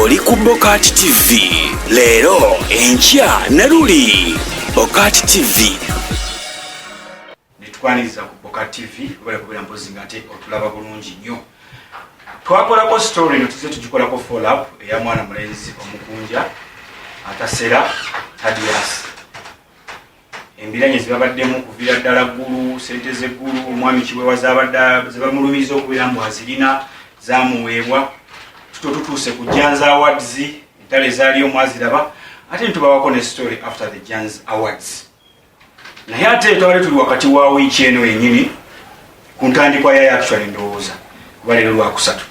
oli ku Bokati TV leero enkya ne luli Bokati TV netwaniriza ku Bokati TV obala kubera mpozi ngate otulaba bulungi nnyo. Twakolako story no tuze tugikolako follow up eya mwana mulenzi omukunja atasera Thaddeus. Embiranye zibabaddemu kuvira ddala ggulu, sente z'eggulu, omwami Kiweewa zibamulumiza okubeera mbu azirina zamuweebwa. Tututuuse ku Janz Awards, entale zaaliyo mwaziraba, ate ntubawako ne story after the Janz Awards. Naye ate twali tuli wakati wa wiiki eno yennyini ku ntandikwa yayo actually ndowooza kuba leero Lwakusatu.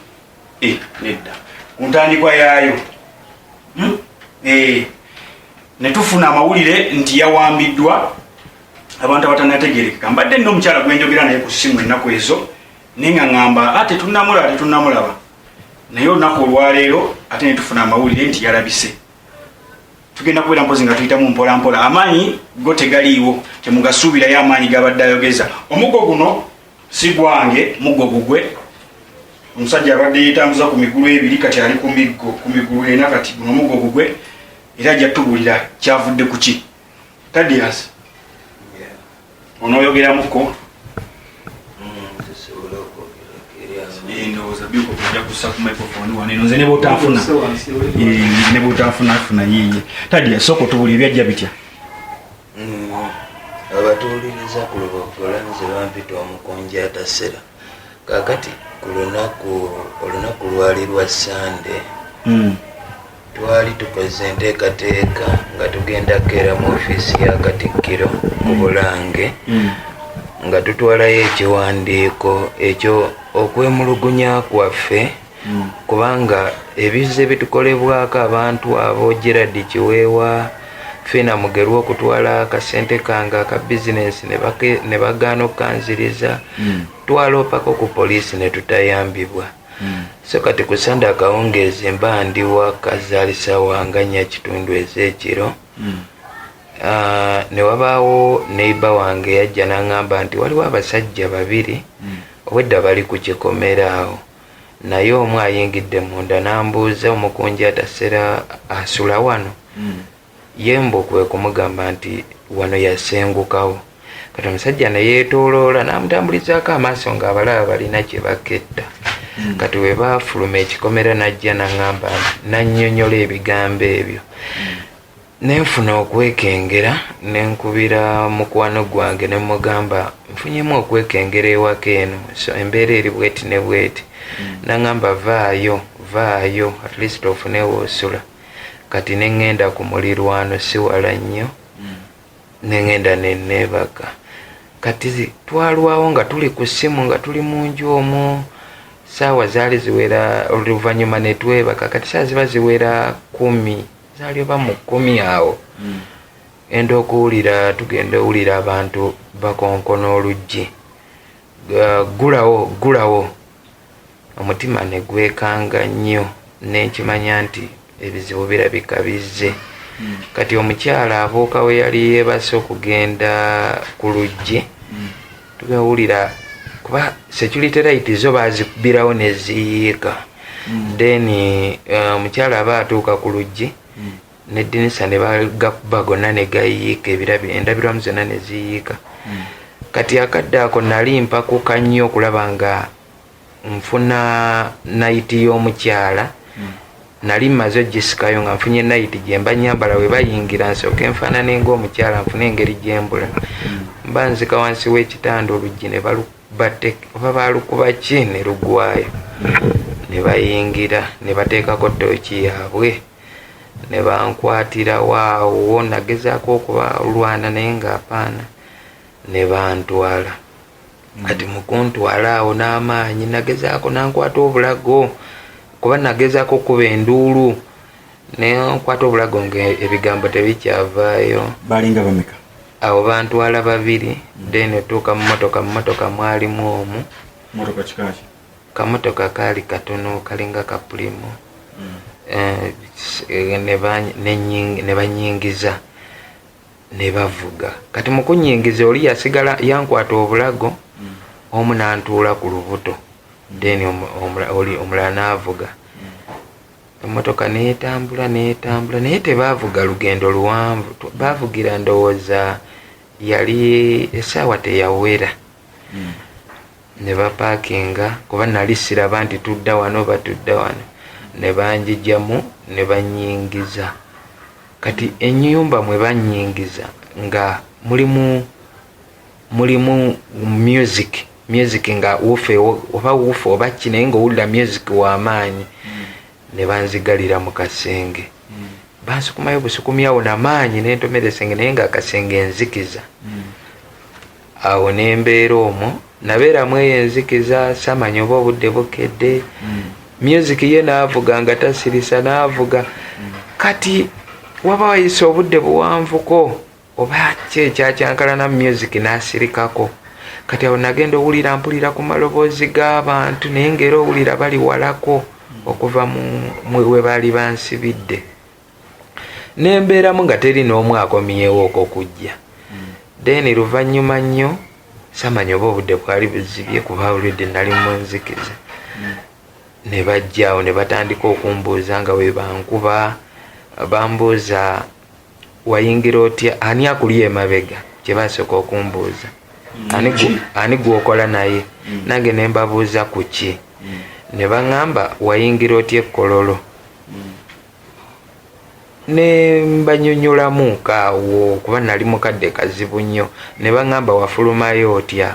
Nedda ku ntandikwa yaayo ne tufuna amawulire nti yawambiddwa abantu abatanategerekeka. Mbadde nno omukyala gwe njogera naye ku ssimu ennaku ezo naye nga ŋŋamba tetunnamulaba naye olunaku olwaleero ate ne tufuna amawulire nti yalabise. Tugenda kubeera mpozi nga tuyitamu mpola mpola. Amaanyi go tegaliiwo, temugasuubirayo amaanyi gabadde ayogeza. Omuggo guno si gwange, muggo gugwe. Omusajja abadde yeetambuza ku migulu ebiri, kati ali ku migulu ena, kati guno omuggo gugwe. Era ajja tubuulira kyavudde ku ki. Thaddeus, onooyogeramuko? Ndowooza byuko kujja kussa ku microphone wano eno nze ne bw'otanfuna yiye. Thaddeus, sooka otubuulira byajja bitya? Abatuwuliriza ku Lubogola nze bampita omukunja atasera. Kaakati ku olunaku lwali lwa Sande twali tukoze enteekateeka nga tugenda keera mu ofiisi ya Katikkiro ku Bulange nga tutwalayo ekiwandiiko ekyo okwemulugunya kwaffe kubanga ebize bitukolebwako abantu abo Gerard Kiweewa Fina Mugerwa okutwala akasente kange aka bizinesi ne bagaana okukanziriza twaloopako ku poliisi ne tutayambibwa. So kati ku Sande akawungeezi mba ndi waka zaalisa wanganya kitundu ez'ekiro. Ne wabaawo neiba wange yajja n'aŋŋamba nti waliwo abasajja babiri obwedda bali ku kikomera awo, naye omu ayingidde munda n'ambuuza omukunja atasera asula wano. Yembo kwe kumugamba nti wano yasengukawo. Kati omusajja ne yeetooloola n'amutambulizaako amaaso ng'abalaba balina kye baketta. Kati we baafuluma ekikomera najja n'aŋŋamba nannyonnyola ebigambo ebyo. Nenfuna okwekengera nenkubira mukwano gwange ne mugamba nfunyemu okwekengera ewaka eno, so embeera eri bweti ne bweti. N'aŋŋamba vaayo at least ofunewo osula. Kati neŋŋenda ku mulirwano si wala nnyo, neŋŋenda nenneebaka. Kati twalwawo nga tuli ku ssimu nga tuli mu nju omwo, saawa zaali ziwera, oluvannyuma ne twebaka. Kati saa ziba ziwera 10, zaali oba mu 10 awo. Enda okuwulira, tugenda owulira abantu bakonkona oluggi, gulawo. Omutima ne gwekanga nnyo nenkimanya nti ebizibu birabika bizze. Kati omukyala abuuka we yali yeebase okugenda ku luggi, tugawulira kuba security light zo bazikubirawo ne ziyiika. Then omukyala aba atuuka ku luggi n'eddinisa ne bagakuba gonna ne gayiika, endabirwamu zonna ne ziyiika. Kati akadde ako nali mpakuka nnyo okulaba nga nfuna nayiti y'omukyala. Nali mmaze ogisikayo nga nfunye nayiti gye mba nyambala we bayingira nsooke nfaanane ng'omukyala nfune engeri gyembula. Mba nzika wansi w'ekitanda oluggi ne oba baalukuba ki ne lugwayo. Ne bayingira ne bateekako ttooki yaabwe ne bankwatira waawo. Nagezaako okubalwana naye ng'apaana ne bantwala. Kati mu kuntwala awo n'amaanyi nagezaako nankwata obulago kuba nagezaako okuba enduulu ne nkwata obulago ng'ebigambo tebikyavaayo. Balinga bameka? Awo bantwala 2, then otuuka mu mmotoka mwalimu omu. Mmotoka kikaaki? Kamotoka kaali katono kalinga kapulimo. Ne banyingiza ne bavuga. Kati mu kunyingiza oli yasigala yankwata obulago, omu n'antuula ku lubuto, then omulala n'avuga. emmotoka neetambula naye tebaavuga lugendo luwanvu, baavugira ndowooza yali essaawa teyawera. Ne bapaakinga kuba nali siraba nti tudda wano batudda wano, ne banjijjamu ne bannyingiza. Kati ennyumba mwe bannyingiza nga mulimu music nga wufe oba ki naye ng'owulira music w'amaanyi. Ne banzigalira mu kasenge, bansukumayo busukumyawo n'amaanyi n'entomerezenge naye ng'akasenge enzikiza. Awo ne mbeera omwo, nabeeramu eyo enzikiza, samanya oba obudde bukedde. Music ye n'avuga nga tasirisa n'avuga. Kati waba wayise obudde buwanvuko oba ki ekyakyankalana music n'asirikako. Kati awo nagenda owulira mpulira ku maloboozi g'abantu naye ng'era owulira bali walako okuva we baali bansibidde. Nembeeramu nga teri n'omu akomyewo okukujja. Then luvannyuma nnyo samanya oba obudde bwali buzibye kuba olwedde nali mu nzikiza. Ne bajjaawo ne batandika okumbuuza nga we bankuba, bambuuza wayingira otya, ani akuli emabega, kye basooka okumbuuza. Ani gwokola naye? Nange ne mbabuuza ku ki. Ne baŋŋamba wayingira otya ekkololo. Ne mbanyonyolamu kaawo kuba nali mukadde kazibu nnyo. Ne baŋŋamba wafulumayo otya.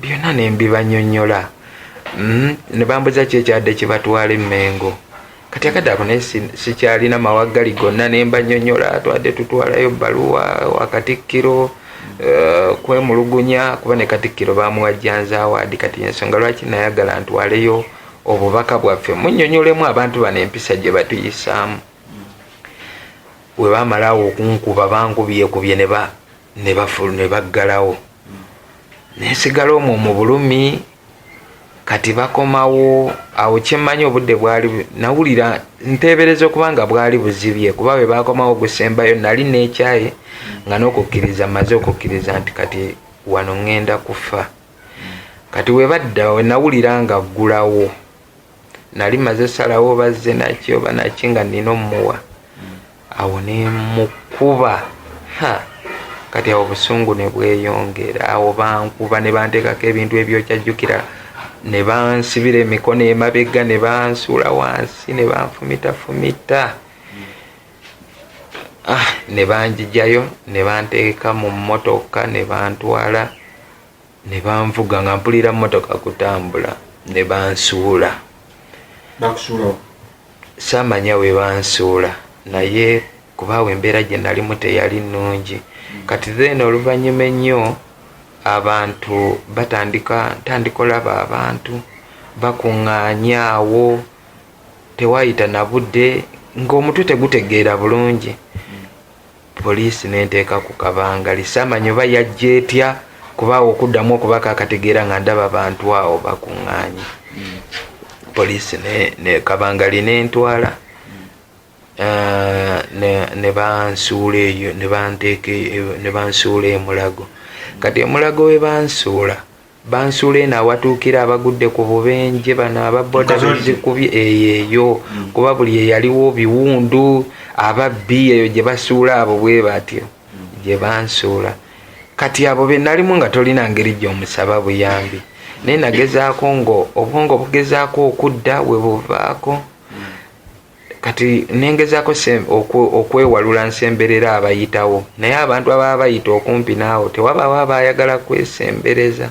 Byonna ne mbibanyonnyola. Ne bambuuza ki ekyadde kibatwala Emmengo. Kati akadde ako naye sikyalina mawaggali gonna, ne mbanyonnyola twadde tutwalayo bbaluwa wa Katikkiro kwemulugunya kuba ne Katikkiro bamuwajjanza awaadi. Kati ensonga lwaki nayagala ntwaleyo obubaka bwaffe munnyonnyolemu abantu bano empisa gye batuyisaamu. We baamalawo okunkuba bankubyekubye ne baggalawo. Nensigala omwo mu bulumi. Kati bakomawo awo kyemmanyi obudde bwali nawulira nteebereza okuba nga bwali buzibye kuba we bakomawo gusembayo nali n'ekyayi nga n'okukkiriza maze okukkiriza nti kati wano ŋŋenda kufa. Kati we badda we nawulira nga ggulawo nali maze salawo bazze naki oba naki nga nnina omuwa. Awo ne mukuba kati awo obusungu ne bweyongera. Awo bankuba ne banteekako ebintu ebyokyajjukira, ne bansibira emikono emabega ne bansuula wansi ne banfumitafumita. Ne banjijjayo ne banteeka mu mmotoka ne bantwala ne banvuga nga mpulira mmotoka kutambula ne bansuula. Saamanya we bansuula naye kubaawo embeera gye nalimu teyali nnungi. Kati then oluvannyuma ennyo abantu batandika olaba abantu bakuŋŋaanya awo tewaayita na budde ng'omutwe tegutegeera bulungi. Poliisi n'enteeka ku kabangali, saamanya oba yajja etya kubaawo okuddamu okubaka akategeera nga ndaba abantu awo bakuŋŋaanye. Poliisi ne kabangali n'entwala ne bansuula eyo ne bansuula e Mulago. Kati e Mulago we bansuula eno awatuukira abagudde ku bubenje bano ababboda bezikubye eyo kuba buli eyaliwo biwundu ababbi eyo gye basuula abo bwe batyo gye bansuula. Kati abo be nalimu nga tolina ngeri gy'omusaba buyambi naye nagezaako obwongo bugezaako okudda we buvaako. Kati nengezaako okwewalula nsemberera abayitawo naye abantu ababa bayita okumpi naawo tewabaawo abayagala kwesembereza.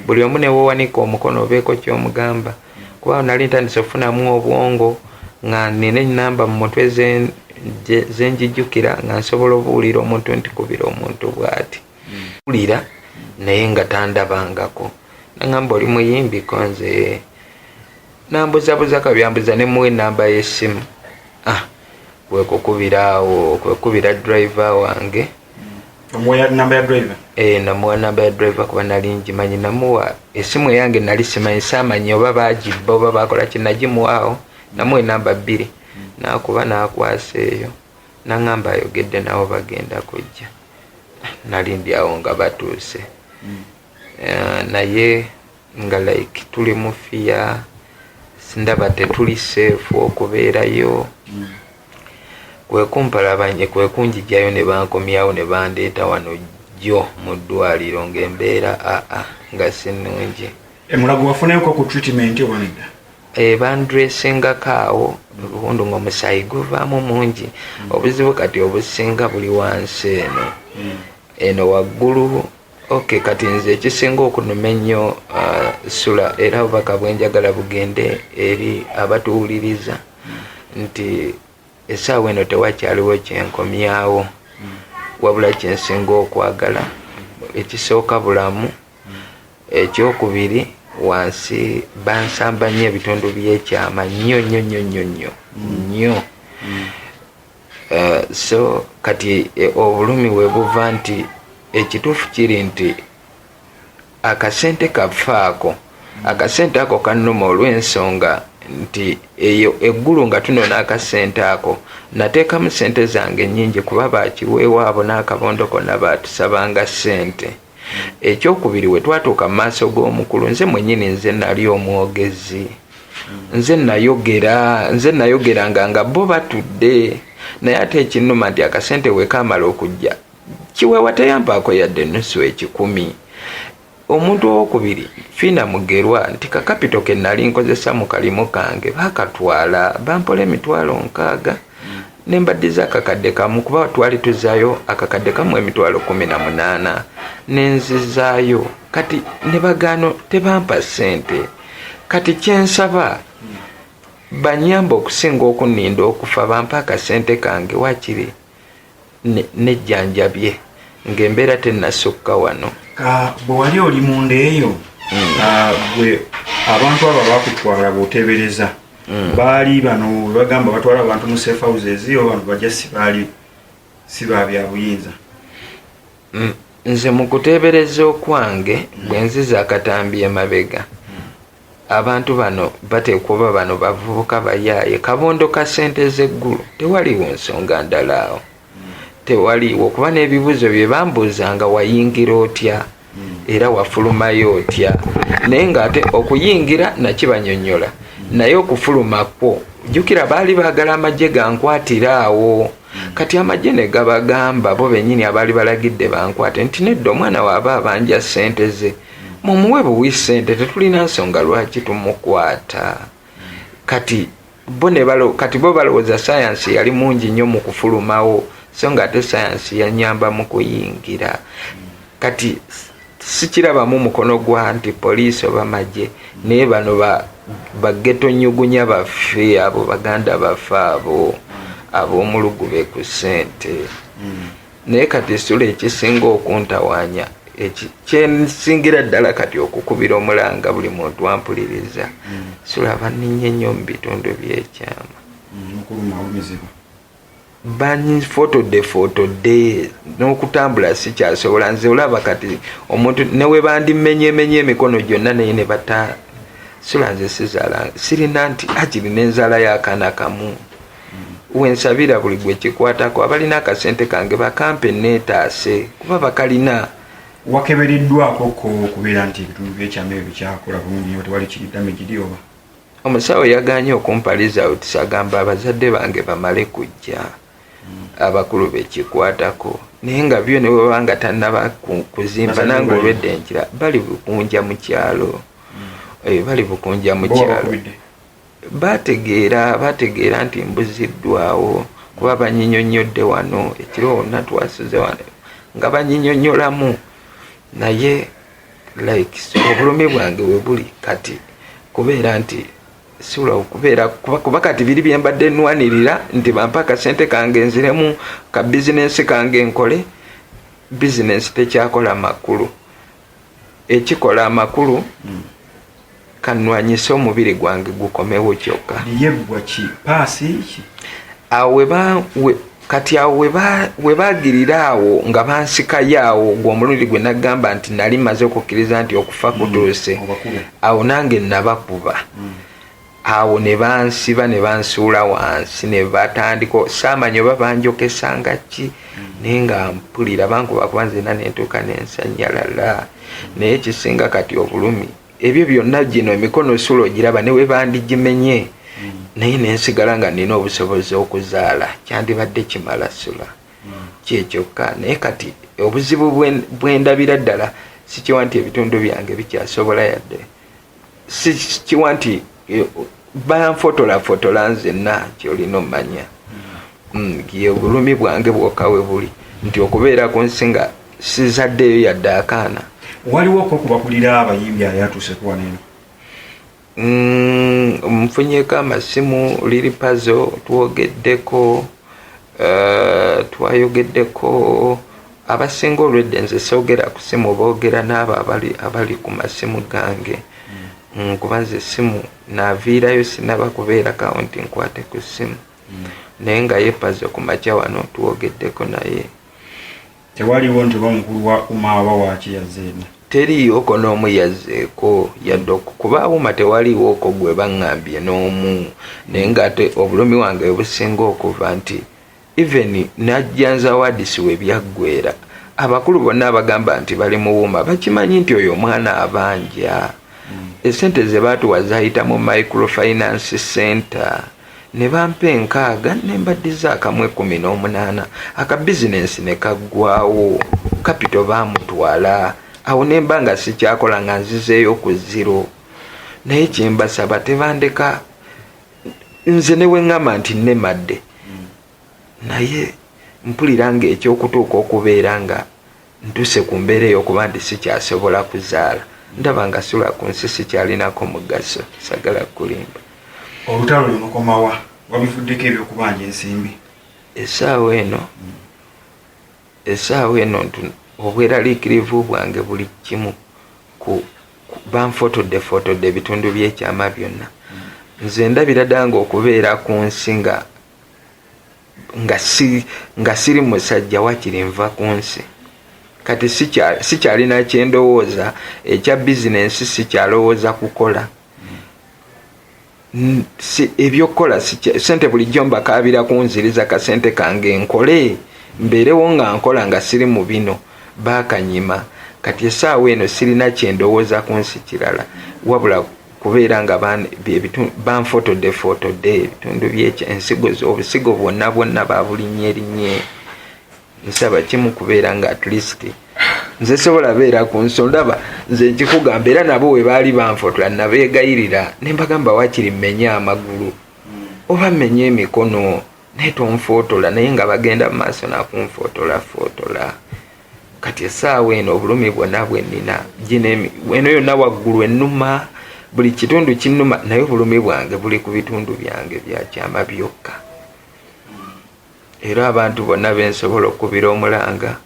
Buli omu ne weewanika omukono obeeko ky'omugamba kuba nali ntandise okufunamu obwongo nga nina ennamba mu mutwe zenjijjukira nga nsobola obuwulira omuntu ntikubira omuntu bw'ati. Wulira naye nga tandabangako. Nangamba oli muyimbiko nze. Nambuzabuza kabyambuza ne muwa ennamba y'essimu. Kwekubira driver wange. Omuwa namba ya driver? Namuwa namba ya driver kuba nali ngimanyi. Namuwa essimu yange nali simanyi, saamanya oba baagibba oba bakola ki, nagimuwaawo namuwa ennamba 2 nakuba nakwasa eyo naŋŋamba ayogedde nabo bagenda kujja. Nali ndi awo nga batuuse. Naye nga like tuli mu fiya ndaba tetuli seefu okubeerayo. Kwekumpalabanye kwekunjijjayo ne bankomyawo ne bandeeta wano jjo mu ddwaliro ng'embeera nga sinungi. Emulago wafuneko ku treatment owanedda? Bandressingako awo ubundi ng'omusaayi guvaamu mungi. Obuzibu kati obusinga buli wansi eno waggulu. Kati nze ekisinga okunuma ennyo Sula era obubaka bwenjagala bugende eri abatuwuliriza nti essaawa eno tewakyaliwo kyenkomyawo wabula kyensinga okwagala. Ekisooka bulamu, ekyokubiri wansi bansamba nnyo ebitundu by'ekyama nnyo. So kati obulumi we buva nti ekituufu kiri nti akasente kafaako, akasente ako kannuma olw'ensonga nti eyo eggulu nga tunona akasente ako nateekamu sente zange nnyingi kuba baakiweewo abo n'akabondo konna baatusabanga sente. Ekyokubiri we twatuuka mu maaso g'omukulu, nze mwennyini nze nali omwogezi, nze nayogeranga nga bo batudde, naye ate ekinnuma nti akasente we kaamala okujja kiweewa teyampaako yadde ennusu 10. Omuntu owokubiri Fiina Mugerwa nti kakapito ke nali nkozesa mu kalimu kange baakatwala bampola emitwalo 6 ne mbaddiza akakadde kamu kuba twali tuzaayo akakadde kamu emitwalo 18 nenzizaayo. Kati ne bagaano tebampa ssente. Kati kyensaba banyamba okusinga okuninda okufa bampa akasente kange wakiri nejjanjabye ng'embeera tennasukka wano. Bwe wali oli munda eyo gwe abantu abo bakutwala bw'oteebereza baali bano bagamba batwala abantu mu safe houses abantu bajja si ba bya buyinza? Nze mu kuteebereza okwange bwe nziza akatambi emabega abantu bano bateekwa oba bano bavubuka bayaaye kabondo ka ssente z'eggulu tewaliwo nsonga ndala awo. Tewaliwo kuba n'ebibuuzo bye bambuuzanga wayingira otya era wafulumayo otya, naye ng'ate okuyingira nakibanyonnyola naye okufulumako jjukira baali baagala amagye gankwatira awo. Kati amagye ne gabagamba bo bennyini abaali balagidde bankwate nti nedda omwana waaba abanja ssente ze mumuwe buwi ssente, tetulina nsonga lwaki tumukwata. Kati bo balowooza sayansi yali mungi nnyo mu kufulumawo so nga ate sayansi yanyamba mu kuyingira. Kati sikirabamu mukono gwa nti poliisi oba magye naye bano bageto nyugunya baffe abo baganda baffe abo ab'omulugube ku ssente. Naye kati Sula ekisinga okuntawaanya kyensingira ddala kati okukubira omulanga buli muntu ampuliriza Sula baninnye nnyo mu bitundu by'ekyama. Fotodde n'okutambula sikyasobola. Nze olaba kati omuntu newe bandimenyemenye emikono gyonna naye ne bata Sula nze sirina nti akirina enzaala y'akaana kamu. Wensabira buli gwe kikwatako abalina akasente kange bakampe neetaase kuba bakalina. Wakebereddwako okubeera nti ebitundu by'ekyama ebyo bikyakola bulungi nnyo tewali damage eri oba? Omusawo yaganye okumpaliza uti agamba abazadde bange bamale kujja abakulu bekikwatako naye nga byo ne bwebanga tannaba kuzimba nange olwedde enkira bali bukunja mu kyalo. Bali bukunja mu kyalo bategeera nti mbuziddwawo kuba banyinyonnyodde wano ekiro wonna twasize wano nga banyinyonnyolamu naye obulumi bwange we buli kati kubeera nti Sula kuba kati biri bye mbadde nnwanirira nti bampa akasente kange nziremu ka bizinensi kange nkole. Bizinensi tekyakola makulu, ekikola amakulu kanwanyisa omubiri gwange gukomewo kyokka. Yeggwa ki paasi ki awo kati awo we baagirira awo nga bansikayo awo gw'omulundi gwe nagamba nti nali maze okukkiriza nti okufa kutuuse awo nange nabakuba. Awo ne bansiba ne bansuula wansi ne batandika saamanya oba banjokesanga ki naye nga mpulira bankuba kuba nzena nentuuka nensanyalala. Naye ekisinga kati obulumi ebyo byonna gino emikono sulo giraba ne we bandigimenye naye nensigala nga nina obusobozi okuzaala kyandibadde kimala sula kyekyokka naye kati obuzibu bwendabira ddala sikiwa nti ebitundu byange bikyasobola yadde sikiwa nti banfotola nzenna kyolina omanya ye obulumi bwange bwokka we buli nti okubeera ku nsi nga sizaddeyo yadde akaana. Waliwo okubakulira abayimbi ayatuuse kuwa neno? Mfunyeko amasimu liri pazo twogeddeko twayogeddeko abasinga olwedde nze soogera ku simu boogera n'abo abali ku masimu gange kuba nze simu naaviirayo sinaba kubeera kawunti nkwate ku simu naye nga yepazo ku makya wano twogeddeko naye. Tewaliwo nti bamukulu wa umaawa wakiyazeemu? Teriiwoko n'omu yazzeeko yadde okukuba abuma tewaliiwoko gwe baŋŋambye n'omu naye ng'ate obulumi wange businga okuva nti even najjanza wadisi we byaggwera abakulu bonna abagamba nti bali mu buuma bakimanyi nti oyo omwana abanja esente ze baatuwa zayita mu microfinance center ne bampa 6 ne mbaddiza akamwe 18 aka bizinensi ne kaggwawo kapito baamutwala awo ne mba nga sikyakola nga nzizeeyo ku 0 naye kyembasaba tebandeka nze ne weŋŋamba nti nnemadde naye mpulira nga ekyokutuuka okubeera nga ntuse ku mbeera ey'okuba nti sikyasobola kuzaala ndaba nga sula ku nsi sikyalinako mugaso sagala kulimba. Olutalo lunokomawa wabivuddeko ebyokubanja ensimbi? Essaawa eno obweraliikirivu bwange buli kimu banfotodde ebitundu by'ekyama byonna nze ndabira ddala ng'okubeera ku nsi nga siri musajja wakiri nva ku nsi kati sikyalina kyendowooza ekya bizinensi sikyalowooza kukola ebyokukola sente bulijjo mbakaabira kunziriza kasente kange nkole mbeerewo nga nkola nga siri mu bino baakanyima kati essaawa eno sirina kyendowooza ku nsi kirala wabula kubeera nga banfotodde ebitundu obusigo bwonna babulinnye nsaba kimu kubeera nga at least nze sobola beera ku nsi ndaba nze nkikugamba era nabo we baali banfotola nabeegayirira ne mbagamba wakiri mmenye amagulu oba mmenye emikono naye tonfootola naye nga bagenda mu maaso nakunfootola kati essaawa eno obulumi bwonna bwe nnina eno yonna waggulu ennuma buli kitundu kinnuma naye obulumi bwange buli ku bitundu byange byakyama byokka era abantu bonna bensobola okubira omulanga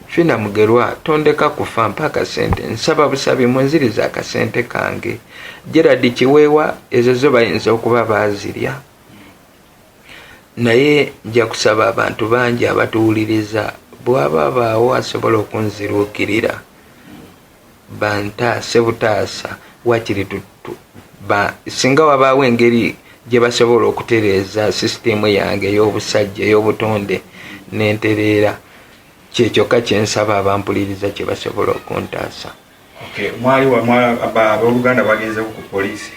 fina mugerwa tondeka kufa mpa akasente nsaba busabi munziriza akasente kange Gerard Kiweewa ezo zo bayinza okuba baazirya naye nja kusaba abantu bangi abatuwuliriza bwaba baawo asobola okunziruukirira bantaase butaasa wakiri singa wabaawo engeri gye basobola okutereeza sisitemu yange ey'obusajja ey'obutonde n'entereera kyekyokka kyensaba abampuliriza kye basobola okuntaasa. Mwali abooluganda bagenzeeko ku poliisi?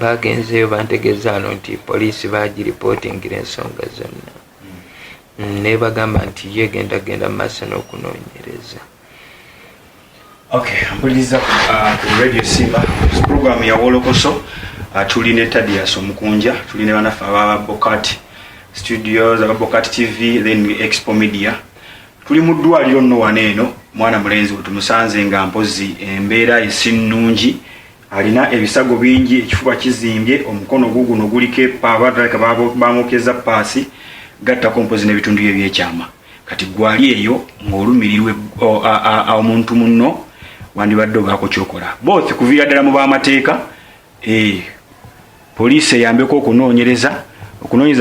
Bagenzeyo bantegeeza ano nti poliisi bagiripootingira ensonga zonna ne bagamba nti ye genda mu maaso n'okunoonyereza. Mpuliriza ku Radio Simba program ya Wolokoso tuli ne Thaddeus Omukunja tuli ne banafa aba Bokati Studios aba Bokati TV then Expo Media tuli mu ddwaliro nno waneeno mwana mulenzi tumusanze nga mpozi embeera esinnungi alina ebisago bingi ekifuba kizimbye omukono guguno guliko abadraka bamukeza paasi gattako mpozi n'ebitundu ebyekyama kati gwali eyo ng'olumirirwe omuntu munno wandibadde ogaako kyokola both kuviira ddala mu b'amateeka poliisi eyambeko okunoonyereza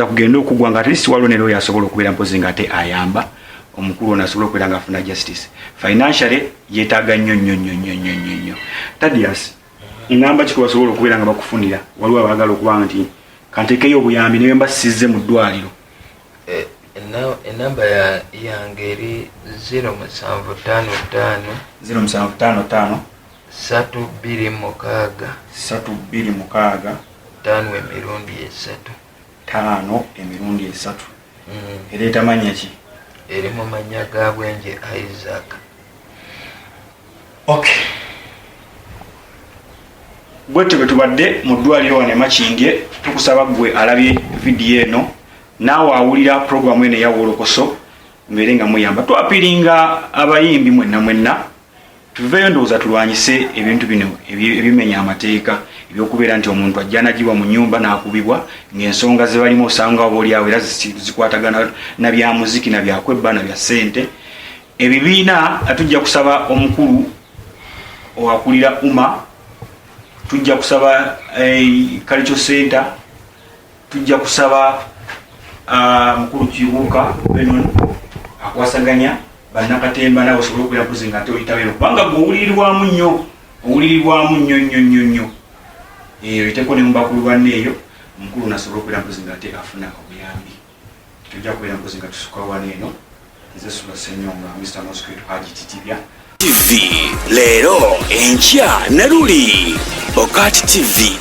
kugenda okugwa nga atlist waliwo nero yasobola okubeera mpozi nga ate ayamba omukulu ono asobola okubeera nga afuna justice financially yeetaaga nnyo. Thaddeus ngamba ki basobola okubeera nga bakufunira waliwo abaagala okuba nti kanteekeyo obuyambi ne mbasizze mu ddwaliro? Enamba yange eri 0755 0755 326 326 5 emirundi 3 5 emirundi 3 ereeta manya ki eri mu manya ga Bwenje Isaac. Okay, bwetyo bwe tubadde mu ddwaliro wane Makindye, tukusaba gwe alabye vidiyo eno naawe awulira puroguramu eno eya Wolokoso mbeere nga muyamba. Twapiringa abayimbi mwenna tuveeyo ndowooza tulwanyise ebintu bino ebimenya amateeka ebyokubeera nti omuntu ajja nagiwa mu nnyumba n'akubibwa ng'ensonga ze balimu osanga obaolyawo era zikwatagana na bya muziki na byakwebba na bya ssente. Ebibiina tujja kusaba omukulu owakulira UMA, tujja kusaba Cultural Center, tujja kusaba mukulu Kibuuka Benon akwasaganya bannakatemba nabo osobola okubeera mpozi nga ate oyitabeero kubanga owulirirwamu nnyo oyiteko ne mubakulu banne eyo omukulu nasobola okubeera mpozi nga ate afuna obuyambi. Tujja kubeera mpozi nga tusuka wano eno nze Sula Ssenyonga Mr. Mosquito Haji Titibya TV leero enkya Naruli Bokati TV.